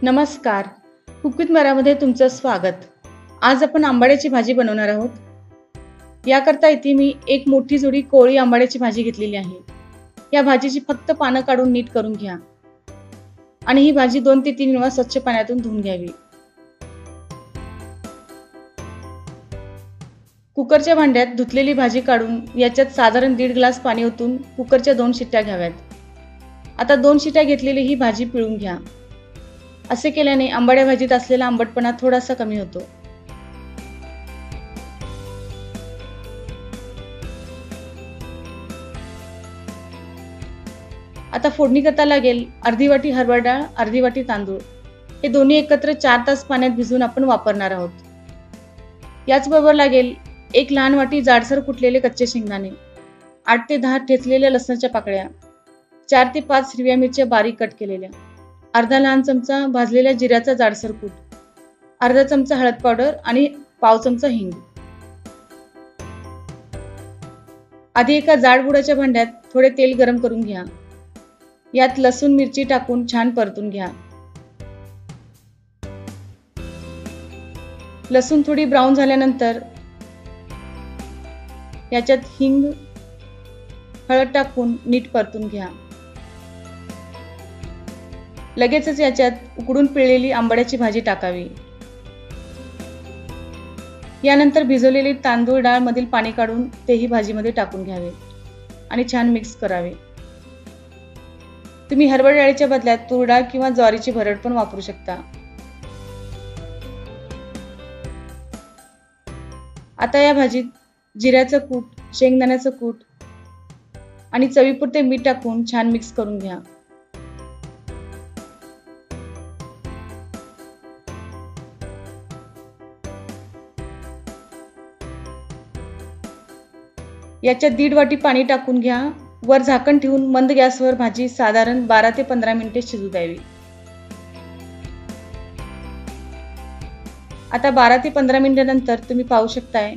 नमस्कार. कुक मरामध्ये तुमचं स्वागत. आज आपण आंबाड्याची भाजी बनवणार आहोत. याकरता इथे मी एक मोठी जुडी कोवळी आंबाड्याची भाजी घेतलेली आहे. या भाजीची फक्त पानं काढून नीट करून घ्या आणि ही भाजी 2 ते 3 वेळा स्वच्छ पाण्यातून धुवून घ्यावी. कुकरच्या भांड्यात धुतलेली भाजी काढून याच्यात साधारण 1.5 ग्लास पाणी ओतून कुकरच्या 2 शिट्ट्या घ्याव्यात. आता 2 शिट्ट्या घेतलेली ही भाजी पिळून घ्या. असे केल्याने आंबाड्या भाजीत असलेला आंबटपणा थोडासा कमी होतो. आता फोडणी करता लागेल अर्धी वाटी हरभरा डाळ, अर्धी वाटी तांदूळ. हे दोन्ही एकत्र 4 तास पाण्यात भिजवून आपण वापरणार आहोत. याचबरोबर लागेल 1 लहान वाटी जाडसर कुटलेले कच्चे शेंगदाणे, 8 ते 10 ठेचलेल्या लसणाच्या पाकळ्या, 4 ते 5 हिरव्या मिरच्या बारीक कट केलेल्या, अर्धा लहान चमचा भाजलेल्या जिऱ्याचा जाडसर कूट, अर्धा चमचा हळद पावडर आणि पाव चमचा हिंग. आधी एका जाड बुडाच्या भांड्यात थोडे तेल गरम करून घ्या. यात लसूण मिरची टाकून छान परतून घ्या. लसूण थोडी ब्राऊन झाल्यानंतर याच्यात हिंग, हळद टाकून नीट परतून घ्या. लगेचच याच्यात उकडून पिळलेली आंबाड्याची भाजी टाकावी. यानंतर भिजवलेली तांदूळ डाळ मधील पाणी काढून तेही भाजीमध्ये टाकून घ्यावे आणि छान मिक्स करावे. तुम्ही हरभरा डाळीच्या बदल्यात तूर डाळ किंवा ज्वारीची भरड पण वापरू शकता. आता या भाजीत जिऱ्याचं कूट, शेंगदाण्याचं कूट आणि चवीपुरते मीठ टाकून छान मिक्स करून घ्या. याच्यात 1.5 वाटी पाणी टाकून घ्या. वर झाकण ठेवून मंद गॅसवर भाजी साधारण 12 ते 15 मिनिटे शिजू द्यावी. आता 12 ते 15 मिनिटांनंतर तुम्ही पाहू शकताय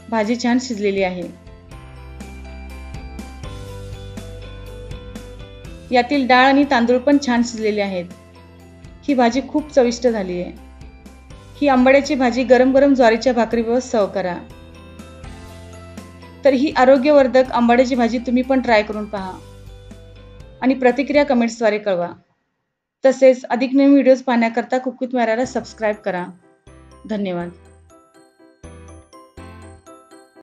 भाजी छान शिजलेली आहे. यातील डाळ आणि तांदूळ पण छान शिजलेले आहेत. ही भाजी खूप चविष्ट झाली आहे. ही आंबाड्याची भाजी गरम गरम ज्वारीच्या भाकरीबरोबर सर्व करा. तर ही आरोग्यवर्धक आंबाड्याची भाजी तुम्ही पण ट्राय करून पहा आणि प्रतिक्रिया कमेंट्सद्वारे कळवा. तसेच अधिक नवीन व्हिडिओज पाहण्याकरता कुक विथ मराला सबस्क्राईब करा. धन्यवाद.